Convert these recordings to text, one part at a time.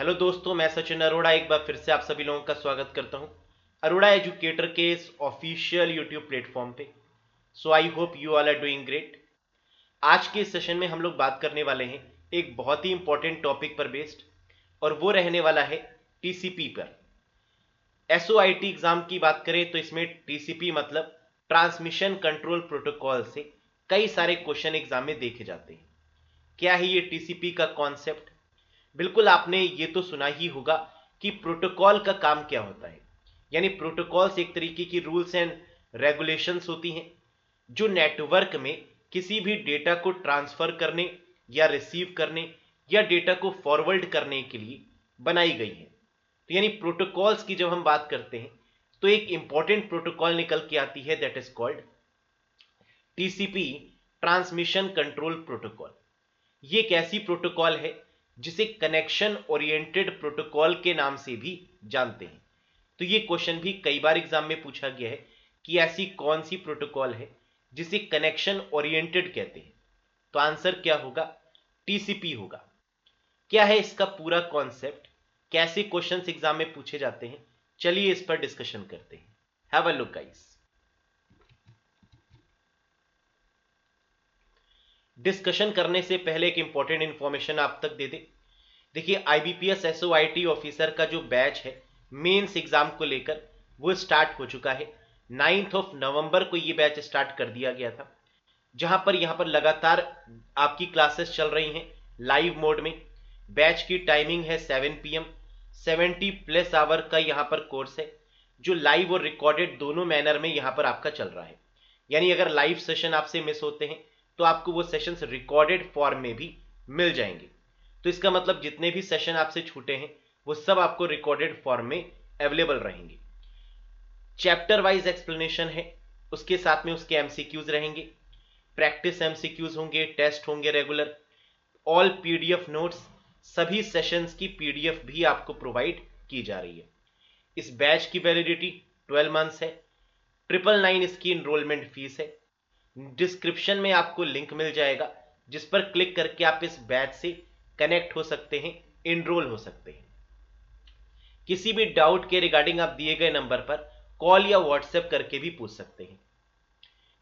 Hello दोस्तों, मैं सचिन अरोड़ा एक बार फिर से आप सभी लोगों का स्वागत करता हूं अरोड़ा एजुकेटर के इस ऑफिशियल यूट्यूब प्लेटफॉर्म पे। So I hope you all are doing great. आज के इस सेशन में हम लोग बात करने वाले हैं एक बहुत ही इंपॉर्टेंट टॉपिक पर बेस्ड, और वो रहने वाला है टीसीपी पर। एसओआईटी एग्जाम की बात करें तो इसमें टीसीपी मतलब ट्रांसमिशन कंट्रोल प्रोटोकॉल से कई सारे क्वेश्चन एग्जाम में देखे जाते हैं। क्या है ये टीसीपी का कॉन्सेप्ट? बिल्कुल आपने ये तो सुना ही होगा कि प्रोटोकॉल का काम क्या होता है। यानी प्रोटोकॉल्स एक तरीके की रूल्स एंड रेगुलेशंस होती हैं जो नेटवर्क में किसी भी डेटा को ट्रांसफर करने या रिसीव करने या डेटा को फॉरवर्ड करने के लिए बनाई गई है। तो यानी प्रोटोकॉल्स की जब हम बात करते हैं तो एक इंपॉर्टेंट प्रोटोकॉल निकल के आती है, that is called TCP, transmission control protocol. ये एक ऐसी प्रोटोकॉल है जिसे कनेक्शन ओरिएंटेड प्रोटोकॉल के नाम से भी जानते हैं। तो ये क्वेश्चन भी कई बार एग्जाम में पूछा गया है कि ऐसी कौन सी प्रोटोकॉल है जिसे कनेक्शन ओरिएंटेड कहते हैं। तो आंसर क्या होगा? टीसीपी होगा। क्या है इसका पूरा कॉन्सेप्ट, कैसे क्वेश्चंस एग्जाम में पूछे जाते हैं, चलिए इस पर डिस्कशन करते हैं। Have a look guys. Discussion करने से पहले एक इंपॉर्टेंट इंफॉर्मेशन आप तक दे दे। देखिए, आईबीपीएस एसओआईटी ऑफिसर का जो बैच है मेंस एग्जाम को लेकर, वो स्टार्ट हो चुका है। 9 नवंबर को ये बैच स्टार्ट कर दिया गया था, जहां पर यहां पर लगातार आपकी क्लासेस चल रही हैं लाइव मोड में। बैच की टाइमिंग है 7 PM। 70+ आवर का यहां पर कोर्स है जो लाइव और रिकॉर्डेड दोनों मैनर में यहां पर आपका चल रहा है। यानी अगर लाइव सेशन आपसे मिस होते हैं तो आपको वो सेशंस रिकॉर्डेड फॉर्म में भी मिल जाएंगे। तो इसका मतलब जितने भी सेशन आपसे छूटे हैं वो सब आपको रिकॉर्डेड फॉर्म में अवेलेबल रहेंगे। चैप्टर वाइज एक्सप्लेनेशन है, उसके साथ में उसके एमसीक्यूज रहेंगे, प्रैक्टिस एमसीक्यूज होंगे, टेस्ट होंगे रेगुलर, ऑल पीडीएफ नोट्स, सभी सेशंस की पीडीएफ भी आपको प्रोवाइड की जा रही है। इस बैच की वैलिडिटी 12 मंथ्स है। 999 इसकी इनरोलमेंट फीस है। डिस्क्रिप्शन में आपको लिंक मिल जाएगा जिस पर क्लिक करके आप इस बैच से कनेक्ट हो सकते हैं, इनरोल हो सकते हैं। किसी भी डाउट के रिगार्डिंग आप दिए गए नंबर पर कॉल या व्हाट्सएप करके भी पूछ सकते हैं।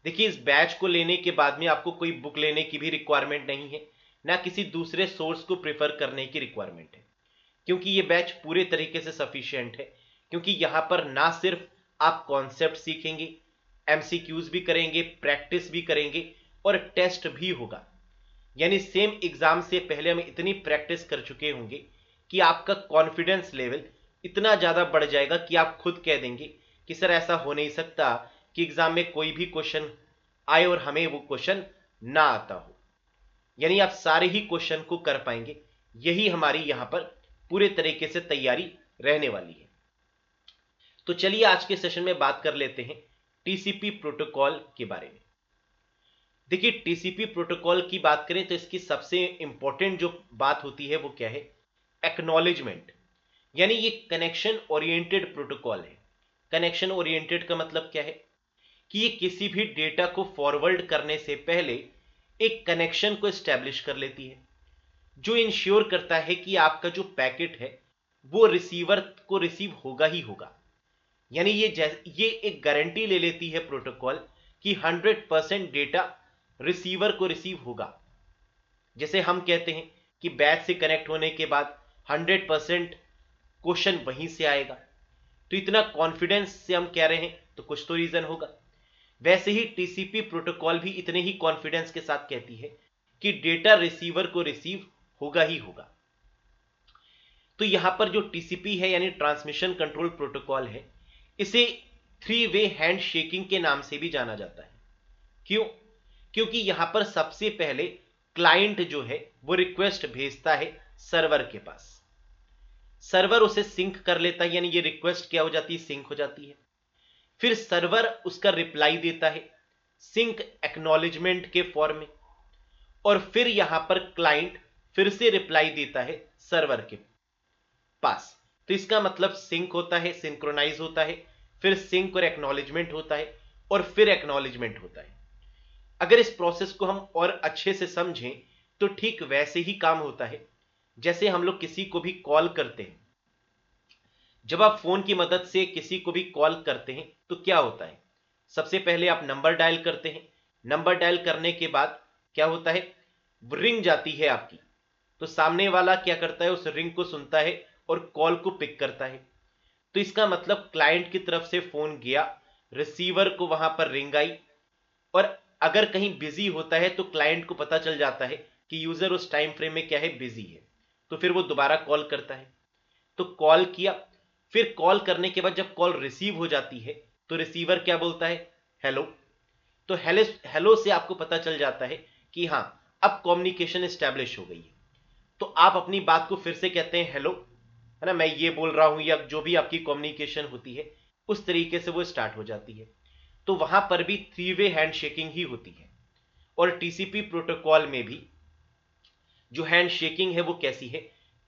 देखिए, इस बैच को लेने के बाद में आपको कोई बुक लेने की भी रिक्वायरमेंट नहीं है, ना किसी दूसरे सोर्स को प्रेफर करने की रिक्वायरमेंट है, क्योंकि ये बैच पूरे तरीके से सफिशिएंट है। क्योंकि यहां पर ना सिर्फ आप कॉन्सेप्ट सीखेंगे, एमसीक्यूज भी करेंगे, प्रैक्टिस भी करेंगे और टेस्ट भी होगा। यानी सेम एग्जाम से पहले हम इतनी प्रैक्टिस कर चुके होंगे कि आपका कॉन्फिडेंस लेवल इतना ज़्यादा बढ़ जाएगा कि आप खुद कह देंगे कि सर ऐसा हो नहीं सकता कि एग्जाम में कोई भी क्वेश्चन आए और हमें वो क्वेश्चन ना आता हो। यानी आप सारे ही क्वेश्चन को कर पाएंगे। यही हमारी यहां पर पूरे तरीके से तैयारी रहने वाली है। तो चलिए आज के सेशन में बात कर लेते हैं टीसीपी प्रोटोकॉल के बारे में। देखिए, टीसीपी प्रोटोकॉल की बात करें तो इसकी सबसे इंपॉर्टेंट जो बात होती है वो क्या है? एक्नॉलेजमेंट। यानी ये कनेक्शन ओरिएंटेड प्रोटोकॉल है। कनेक्शन ओरिएंटेड का मतलब क्या है? कि ये किसी भी डेटा को फॉरवर्ड करने से पहले एक कनेक्शन को एस्टैब्लिश कर लेती है, जो इंश्योर करता है कि आपका जो पैकेट है वो रिसीवर को रिसीव होगा ही होगा। यानी ये एक गारंटी ले लेती है प्रोटोकॉल कि 100% डेटा रिसीवर को रिसीव होगा। जैसे हम कहते हैं कि बैच से कनेक्ट होने के बाद 100% क्वेश्चन वहीं से आएगा, तो इतना कॉन्फिडेंस से हम कह रहे हैं तो कुछ तो रीजन होगा। वैसे ही टीसीपी प्रोटोकॉल भी इतने ही कॉन्फिडेंस के साथ कहती है कि डेटा रिसीवर को रिसीव होगा ही होगा। तो यहां पर जो टीसीपी है यानी ट्रांसमिशन कंट्रोल प्रोटोकॉल है, इसे 3 वे हैंड शेकिंग के नाम से भी जाना जाता है। क्यों? क्योंकि यहां पर सबसे पहले क्लाइंट जो है वो रिक्वेस्ट भेजता है सर्वर के पास। सर्वर उसे सिंक कर लेता है, यानी ये रिक्वेस्ट क्या हो जाती है? सिंक हो जाती है। फिर सर्वर उसका रिप्लाई देता है सिंक एक्नॉलेजमेंट के फॉर्म में, और फिर यहां पर क्लाइंट फिर से रिप्लाई देता है सर्वर के पास। तो इसका मतलब सिंक होता है, सिंक्रोनाइज होता है, फिर सिंक और एक्नॉलेजमेंट होता है, और फिर एक्नॉलेजमेंट होता है। अगर इस प्रोसेस को हम और अच्छे से समझें तो ठीक वैसे ही काम होता है जैसे हम लोग किसी को भी कॉल करते हैं, जब आप फोन की मदद से किसी को भी कॉल करते हैं तो क्या होता है, सबसे पहले आप नंबर डायल करते हैं। नंबर डायल करने के बाद क्या होता है, रिंग जाती है आपकी, तो सामने वाला क्या करता है, उस रिंग को सुनता है और कॉल को पिक करता है। तो इसका मतलब क्लाइंट की तरफ से फोन गया, रिसीवर को वहां पर रिंग आई, और अगर कहीं बिजी होता है तो क्लाइंट को पता चल जाता है कि यूजर उस टाइम फ्रेम में क्या है, बिजी है, तो फिर वो दोबारा कॉल करता है। तो कॉल किया, फिर कॉल करने के बाद जब कॉल रिसीव हो जाती है तो रिसीवर क्या बोलता है, हेलो। तो हेलो हेलो से आपको पता चल जाता है कि हाँ, अब कम्युनिकेशन एस्टैब्लिश हो गई है। तो आप अपनी बात को फिर से कहते हैं हेलो, है ना, मैं ये बोल रहा हूं, या जो भी आपकी कम्युनिकेशन होती है उस तरीके से वो स्टार्ट हो जाती है। तो वहां पर भी 3 वे हैंड शेकिंग ही होती है। और टीसीपी प्रोटोकॉल में भी जो हैंड शेकिंग है वो कैसी है,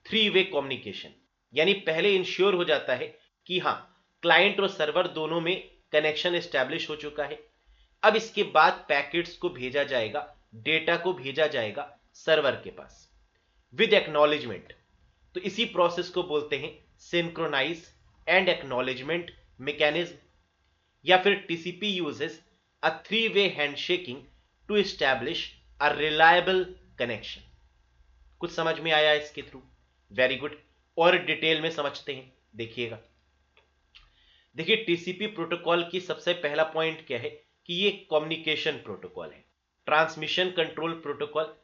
3 वे कम्युनिकेशन। यानी पहले इंश्योर हो जाता है कि हाँ, क्लाइंट और सर्वर दोनों में कनेक्शन एस्टैब्लिश हो चुका है। अब इसके बाद पैकेट्स को भेजा जाएगा, डेटा को भेजा जाएगा सर्वर के पास विद एक्नॉलेजमेंट। तो इसी प्रोसेस को बोलते हैं सिंक्रोनाइज एंड एक्नॉलेजमेंट मैकेनिज्म, या फिर TCP uses a 3 way handshaking to establish a reliable connection. कुछ समझ में आया इसके थ्रू? Very good. और डिटेल में समझते हैं, देखिएगा। देखिए, टीसीपी प्रोटोकॉल की सबसे पहला पॉइंट क्या है कि ये कम्युनिकेशन प्रोटोकॉल है। ट्रांसमिशन कंट्रोल प्रोटोकॉल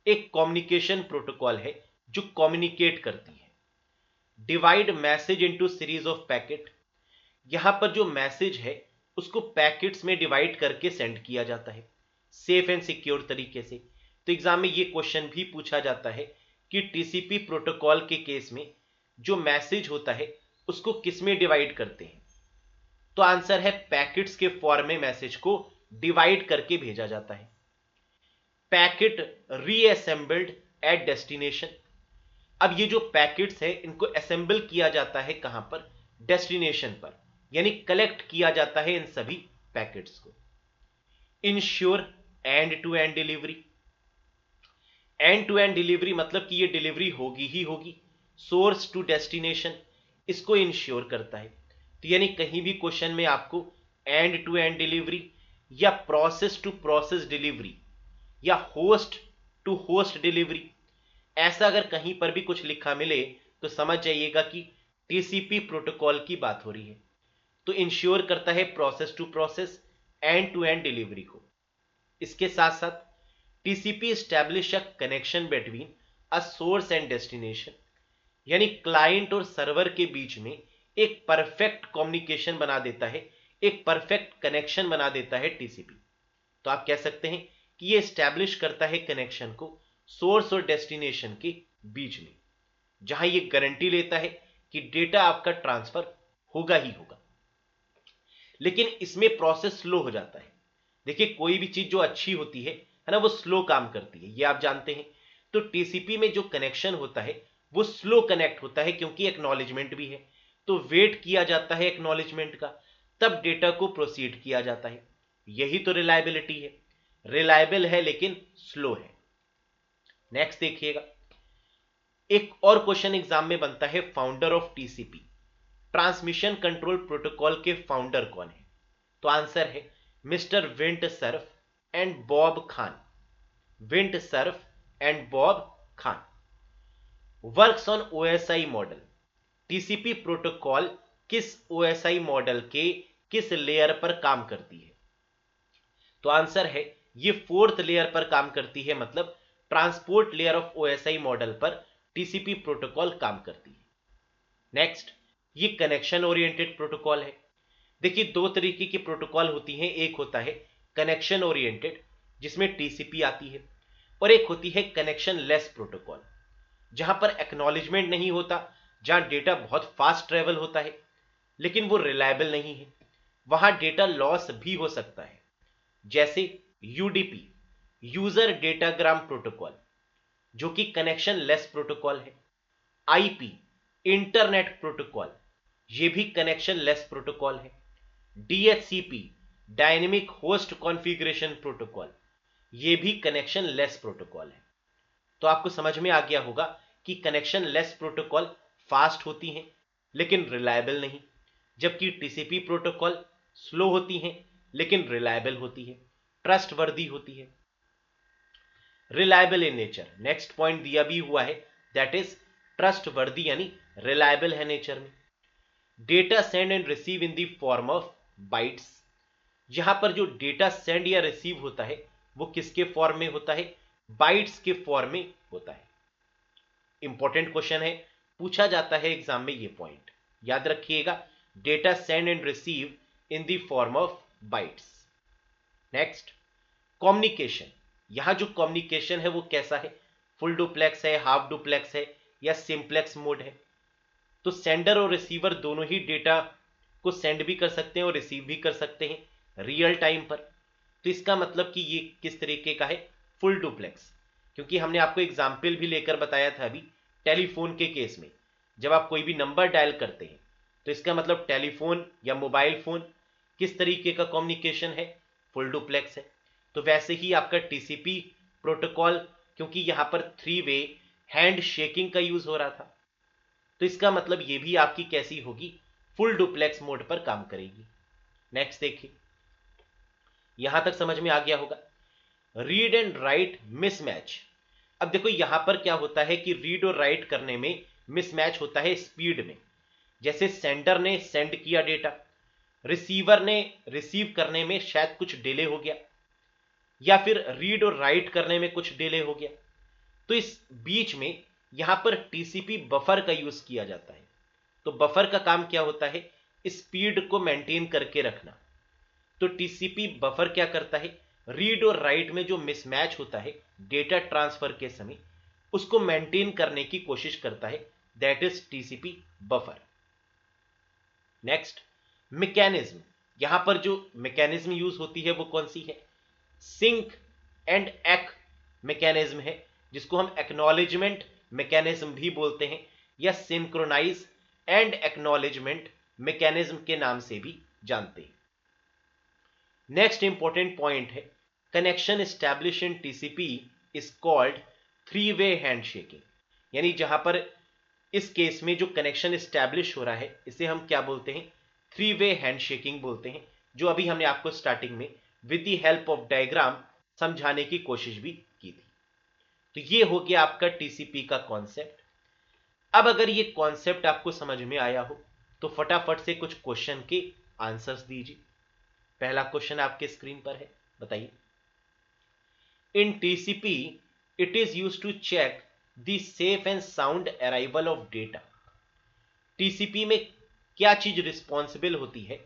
एक कम्युनिकेशन प्रोटोकॉल है जो कम्युनिकेट करती है। Divide message into series of packet, यहां पर जो मैसेज है उसको पैकेट्स में डिवाइड करके सेंड किया जाता है सेफ एंड सिक्योर तरीके से। तो एग्जाम में ये क्वेश्चन भी पूछा जाता है कि टीसीपी प्रोटोकॉल के केस में जो मैसेज होता है उसको किस में डिवाइड करते हैं, तो आंसर है पैकेट्स के फॉर्म में मैसेज को डिवाइड करके भेजा जाता है। पैकेट रीअसेंबल्ड एट डेस्टिनेशन, अब ये जो पैकेट्स है इनको असेंबल किया जाता है कहां पर, डेस्टिनेशन पर, यानी कलेक्ट किया जाता है इन सभी पैकेट्स को। Ensure end to end delivery, end to end delivery मतलब कि ये डिलीवरी होगी ही होगी। सोर्स टू डेस्टिनेशन इसको इंश्योर करता है। तो यानी कहीं भी क्वेश्चन में आपको एंड टू एंड डिलीवरी या प्रोसेस टू प्रोसेस डिलीवरी या होस्ट टू होस्ट डिलीवरी, ऐसा अगर कहीं पर भी कुछ लिखा मिले तो समझ जाइएगा कि टीसीपी प्रोटोकॉल की बात हो रही है। तो इंश्योर करता है process to process end to end delivery को। इसके साथ साथ TCP establish a connection between a source and destination, यानी क्लाइंट और सर्वर के बीच में एक परफेक्ट कम्युनिकेशन बना देता है, एक परफेक्ट कनेक्शन बना देता है टीसीपी। तो आप कह सकते हैं कि ये एस्टैब्लिश करता है कनेक्शन को सोर्स और डेस्टिनेशन के बीच में, जहां ये गारंटी लेता है कि डेटा आपका ट्रांसफर होगा ही होगा। लेकिन इसमें प्रोसेस स्लो हो जाता है। देखिए, कोई भी चीज जो अच्छी होती है ना, वो स्लो काम करती है, ये आप जानते हैं। तो टीसीपी में जो कनेक्शन होता है वो स्लो कनेक्ट होता है क्योंकि एक्नॉलेजमेंट भी है। तो वेट किया जाता है एक्नॉलेजमेंट का, तब डेटा को प्रोसीड किया जाता है। यही तो रिलायबिलिटी है। रिलायबल है लेकिन स्लो है। नेक्स्ट देखिएगा, एक और क्वेश्चन एग्जाम में बनता है, founder of TCP transmission control protocol के फाउंडर कौन है? तो आंसर है mister Vint Cerf and Bob Kahn. Vint Cerf and Bob Kahn. Works on OSI model, TCP protocol किस ओएसआई मॉडल के किस लेयर पर काम करती है? तो आंसर है ये 4th लेयर पर काम करती है, मतलब transport layer of OSI model पर टीसीपी प्रोटोकॉल काम करती है। नेक्स्ट, ये कनेक्शन ओरिएंटेड प्रोटोकॉल है। देखिए, दो तरीके की प्रोटोकॉल होती हैं, एक होता है कनेक्शन ओरिएंटेड जिसमें टीसीपी आती है, और एक होती है कनेक्शन लेस प्रोटोकॉल जहां पर एक्नॉलेजमेंट नहीं होता, जहां डेटा बहुत फास्ट ट्रेवल होता है लेकिन वो रिलायबल नहीं है, वहां डेटा लॉस भी हो सकता है। जैसे यूडीपी, यूजर डेटाग्राम प्रोटोकॉल, जो कि कनेक्शन लेस प्रोटोकॉल है। आईपी, इंटरनेट प्रोटोकॉल, ये भी कनेक्शन लेस प्रोटोकॉल है। DHCP, dynamic host configuration protocol, ये भी कनेक्शन लेस प्रोटोकॉल है। तो आपको समझ में आ गया होगा कि कनेक्शन लेस प्रोटोकॉल फास्ट होती हैं लेकिन रिलायबल नहीं, जबकि टीसीपी प्रोटोकॉल स्लो होती हैं लेकिन रिलायबल होती है, ट्रस्टवर्दी होती है। Reliable in nature, next point दिया भी हुआ है, दैट इज ट्रस्टवर्दी यानी रिलायबल है नेचर में। Data send and receive in the form of bytes, यहां पर जो डेटा सेंड या रिसीव होता है वो किसके फॉर्म में होता है? बाइट्स के फॉर्म में होता है। इंपॉर्टेंट क्वेश्चन है, पूछा जाता है एग्जाम में ये पॉइंट, याद रखिएगा, data send and receive in the form of bytes. Next, communication, यहां जो कम्युनिकेशन है वो कैसा है? फुल डुप्लेक्स है, हाफ डुप्लेक्स है या सिंप्लेक्स मोड है? तो सेंडर और रिसीवर दोनों ही डेटा को सेंड भी कर सकते हैं और रिसीव भी कर सकते हैं रियल टाइम पर। तो इसका मतलब कि ये किस तरीके का है? फुल डुप्लेक्स, क्योंकि हमने आपको एग्जाम्पल भी लेकर बताया था अभी टेलीफोन के केस में, जब आप कोई भी नंबर डायल करते हैं तो इसका मतलब टेलीफोन या मोबाइल फोन किस तरीके का कम्युनिकेशन है? फुल डुप्लेक्स है। तो वैसे ही आपका टीसीपी प्रोटोकॉल, क्योंकि यहां पर 3 वे हैंड शेकिंग का यूज हो रहा था, तो इसका मतलब ये भी आपकी कैसी होगी? फुल डुप्लेक्स मोड पर काम करेगी। नेक्स्ट देखिए, यहां तक समझ में आ गया होगा। रीड एंड राइट मिसमैच, अब देखो यहां पर क्या होता है कि रीड और राइट करने में मिसमैच होता है स्पीड में। जैसे सेंडर ने सेंड किया डेटा, रिसीवर ने रिसीव करने में शायद कुछ डिले हो गया, या फिर रीड और राइट करने में कुछ डिले हो गया, तो इस बीच में यहां पर टीसीपी बफर का यूज किया जाता है। तो बफर का काम क्या होता है? स्पीड को मेंटेन करके रखना। तो टीसीपी बफर क्या करता है? रीड और राइट में जो मिसमैच होता है डेटा ट्रांसफर के समय, उसको मेंटेन करने की कोशिश करता है, that is TCP buffer. Next, mechanism, यहां पर जो मैकेनिज्म यूज होती है वो कौन सी है? सिंक एंड एक् मैकेनिज्म है, जिसको हम एक्नॉलेजमेंट मैकेनिज्म भी बोलते हैं, या सिंक्रोनाइज एंड एक्नॉलेजमेंट मैकेनिज्म के नाम से भी जानते हैं। नेक्स्ट इंपॉर्टेंट पॉइंट है, connection establish in TCP is called 3 way handshaking, यानी जहां पर इस केस में जो कनेक्शन एस्टैब्लिश हो रहा है इसे हम क्या बोलते हैं? 3 वे हैंडशेकिंग बोलते हैं, जो अभी हमने आपको स्टार्टिंग में with the help of diagram समझाने की कोशिश भी की थी। तो ये हो गया आपका टीसीपी का कॉन्सेप्ट। अब अगर ये कॉन्सेप्ट आपको समझ में आया हो तो फटाफट से कुछ क्वेश्चन के आंसर्स दीजिए। पहला क्वेश्चन आपके स्क्रीन पर है, बताइए। In TCP it is used to check the safe and sound arrival of data, TCP में क्या चीज रिस्पॉन्सिबल होती है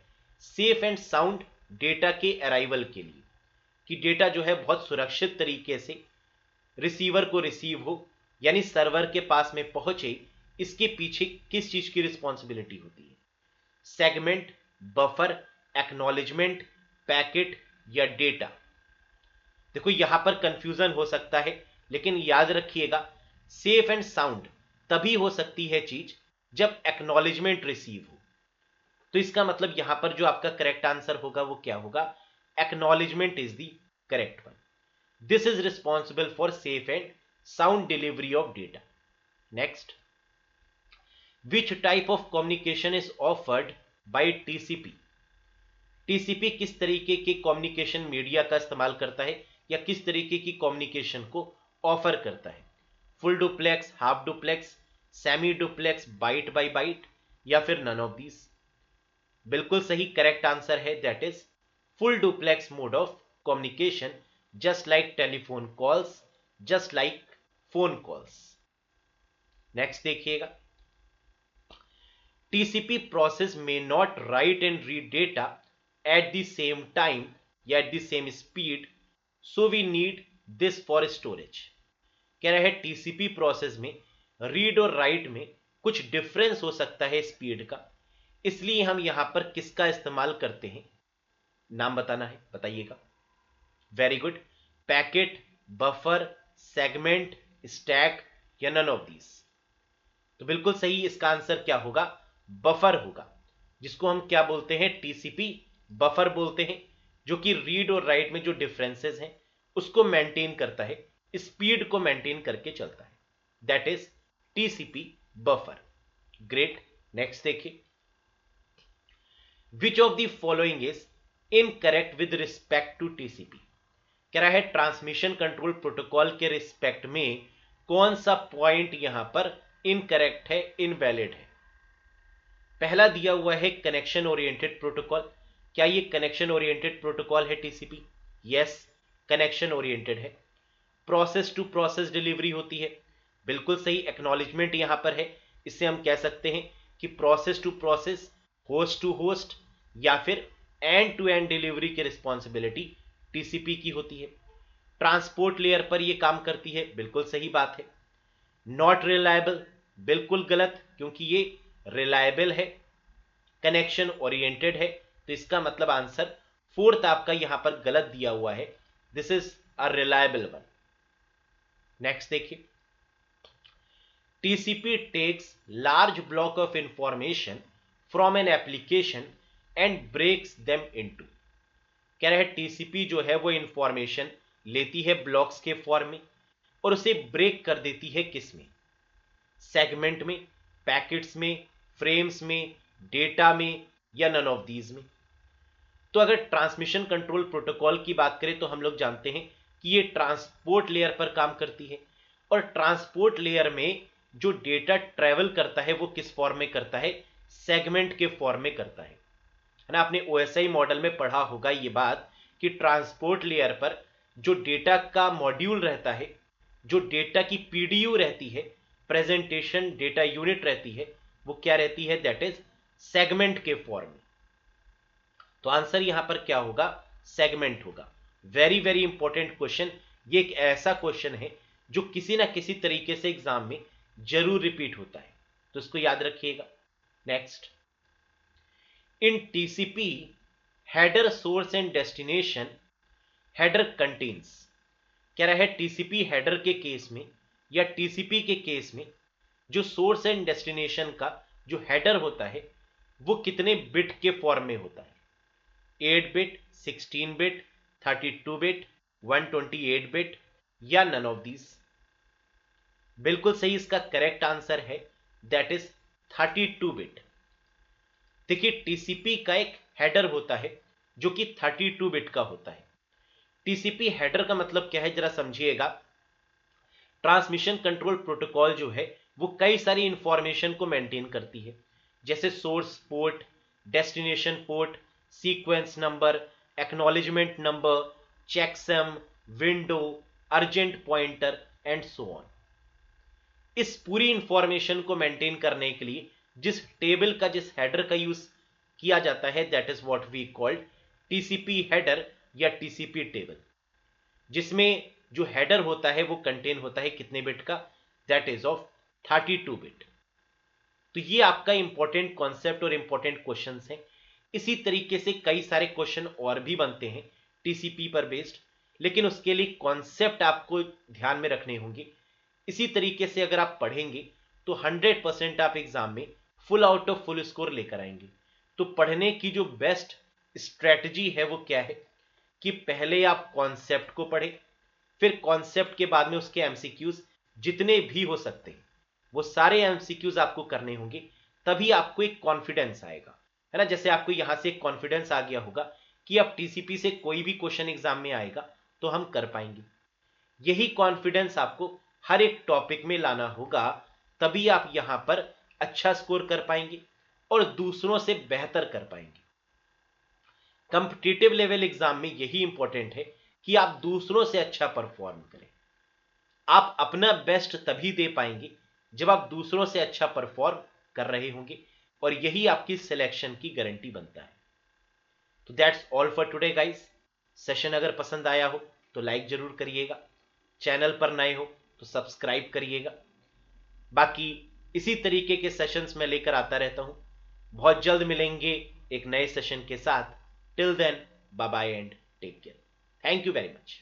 सेफ एंड साउंड डेटा के अराइवल के लिए, कि डेटा जो है बहुत सुरक्षित तरीके से रिसीवर को रिसीव हो, यानी सर्वर के पास में पहुंचे, इसके पीछे किस चीज की रिस्पॉन्सिबिलिटी होती है? सेगमेंट, बफर, एक्नॉलेजमेंट, पैकेट या डेटा? देखो यहां पर कंफ्यूजन हो सकता है, लेकिन याद रखिएगा सेफ एंड साउंड तभी हो सकती है चीज जब एक्नॉलेजमेंट रिसीव हो। तो इसका मतलब यहां पर जो आपका करेक्ट आंसर होगा वो क्या होगा? Acknowledgement is the correct one. This is responsible for safe and sound delivery of data. Next, which type of communication is offered by TCP, TCP किस तरीके के कम्युनिकेशन मीडिया का इस्तेमाल करता है या किस तरीके की कम्युनिकेशन को ऑफर करता है? Full duplex, half duplex, semi duplex, byte by byte, या फिर नन ऑफ दीज? बिल्कुल सही करेक्ट आंसर है, that is full duplex mode of communication, just like telephone calls, just like phone calls. Next देखिएगा, TCP process में not write and read data at the same time या at the same speed, so we need this for storage। कह रहा है TCP process में read और right में कुछ डिफरेंस हो सकता है स्पीड का, इसलिए हम यहां पर किसका इस्तेमाल करते हैं? नाम बताना है, बताइएगा। Very good, packet, buffer, segment, stack या नन ऑफ दीज? तो बिल्कुल सही, इसका आंसर क्या होगा? बफर होगा, जिसको हम क्या बोलते हैं? टीसीपी बफर बोलते हैं, जो कि रीड और राइट में जो डिफरेंसेस हैं उसको मेंटेन करता है, स्पीड को मेंटेन करके चलता है, that is TCP buffer. Great. Next देखिए, which of the following is incorrect with respect to TCP. कह रहा है ट्रांसमिशन कंट्रोल प्रोटोकॉल के रिस्पेक्ट में कौन सा पॉइंट यहां पर इनकरेक्ट है, इनवैलिड है। पहला दिया हुआ है कनेक्शन ओरिएंटेड प्रोटोकॉल। क्या ये कनेक्शन ओरिएंटेड प्रोटोकॉल है टीसीपी? यस, कनेक्शन ओरिएंटेड है। प्रोसेस टू प्रोसेस डिलीवरी होती है, बिल्कुल सही, एक्नॉलेजमेंट यहां पर है। इससे हम कह सकते हैं कि process to process, host to host या फिर एंड टू एंड डिलीवरी की रिस्पॉन्सिबिलिटी टीसीपी की होती है। ट्रांसपोर्ट लेयर पर यह काम करती है, बिल्कुल सही बात है। नॉट रिलायबल, बिल्कुल गलत, क्योंकि ये रिलायबल है, कनेक्शन ओरिएंटेड है, तो इसका मतलब आंसर फोर्थ आपका यहां पर गलत दिया हुआ है। This is a reliable one. Next देखिए, TCP takes large block of information from an application and breaks them into। कह रहे हैं टीसीपी जो है वो इंफॉर्मेशन लेती है ब्लॉक्स के फॉर्म में और उसे ब्रेक कर देती है किस में? सेगमेंट में, पैकेट्स में, फ्रेम्स में, डेटा में, या नन ऑफ दीज में। तो अगर ट्रांसमिशन कंट्रोल प्रोटोकॉल की बात करें तो हम लोग जानते हैं कि ये ट्रांसपोर्ट लेयर पर काम करती है और ट्रांसपोर्ट लेयर में जो डेटा ट्रेवल करता है वो किस फॉर्म में करता है? सेगमेंट के फॉर्म में करता है ना। आपने ओएसआई मॉडल में पढ़ा होगा ये बात कि ट्रांसपोर्ट लेयर पर जो डेटा का मॉड्यूल रहता है, जो डेटा की पीडीयू रहती है, प्रेजेंटेशन डेटा यूनिट रहती है, वो क्या रहती है? दैट इज सेगमेंट के फॉर्म में। तो आंसर यहां पर क्या होगा? सेगमेंट होगा। Very very important question. ये एक ऐसा क्वेश्चन है जो किसी ना किसी तरीके से एग्जाम में जरूर रिपीट होता है, तो इसको याद रखिएगा। Next, in TCP header source and destination header contains. कह रहा है टीसीपी हेडर के केस में या टीसीपी के केस में जो सोर्स एंड डेस्टिनेशन का जो हेडर होता है वो कितने बिट के फॉर्म में होता है? 8 बिट, 16 बिट, 32 बिट, 128 बिट, या नन ऑफ दीज। बिल्कुल सही, इसका करेक्ट आंसर है दैट इज 32 बिट। देखिए टीसीपी का एक हेडर होता है जो कि 32 बिट का होता है। टीसीपी हेडर का मतलब क्या है जरा समझिएगा। ट्रांसमिशन कंट्रोल प्रोटोकॉल जो है वो कई सारी इंफॉर्मेशन को मेंटेन करती है, जैसे source port, destination port, sequence number, acknowledgement number, checksum, window, urgent pointer and so on. इस पूरी इंफॉर्मेशन को मेंटेन करने के लिए जिस टेबल का, जिस हेडर का यूज किया जाता है that is what we called TCP header या टीसीपी टेबल, जिसमें जो हेडर होता है वो कंटेन होता है कितने बिट का? That is of 32 bit. तो ये आपका इंपॉर्टेंट कॉन्सेप्ट और इंपॉर्टेंट क्वेश्चंस हैं। इसी तरीके से कई सारे क्वेश्चन और भी बनते हैं टीसीपी पर बेस्ड, लेकिन उसके लिए कॉन्सेप्ट आपको ध्यान में रखने होंगे। इसी तरीके से अगर आप पढ़ेंगे तो 100% आप एग्जाम में full out of full score लेकर आएंगे। तो पढ़ने की जो बेस्ट स्ट्रेटजी है वो क्या है कि पहले आप कॉन्सेप्ट को पढ़ें, फिर कॉन्सेप्ट के बाद में उसके एमसीक्यूज जितने भी हो सकते हैं वो सारे एमसीक्यूज आपको करने होंगे, तभी आपको एक कॉन्फिडेंस आएगा, है ना। जैसे आपको यहां से एक कॉन्फिडेंस आ गया होगा कि अब टीसीपी से कोई भी क्वेश्चन एग्जाम में आएगा तो हम कर पाएंगे। यही कॉन्फिडेंस आपको हर एक टॉपिक में लाना होगा, तभी आप यहां पर अच्छा स्कोर कर पाएंगे और दूसरों से बेहतर कर पाएंगे। कॉम्पिटिटिव लेवल एग्जाम में यही इंपॉर्टेंट है कि आप दूसरों से अच्छा परफॉर्म करें। आप अपना बेस्ट तभी दे पाएंगे जब आप दूसरों से अच्छा परफॉर्म कर रहे होंगे, और यही आपकी सिलेक्शन की गारंटी बनता है। तो that's all for today guys. Session अगर पसंद आया हो तो लाइक जरूर करिएगा, चैनल पर नए हो तो सब्सक्राइब करिएगा। बाकी इसी तरीके के सेशंस मैं लेकर आता रहता हूं। बहुत जल्द मिलेंगे एक नए सेशन के साथ। Till then, bye bye and take care. Thank you very much.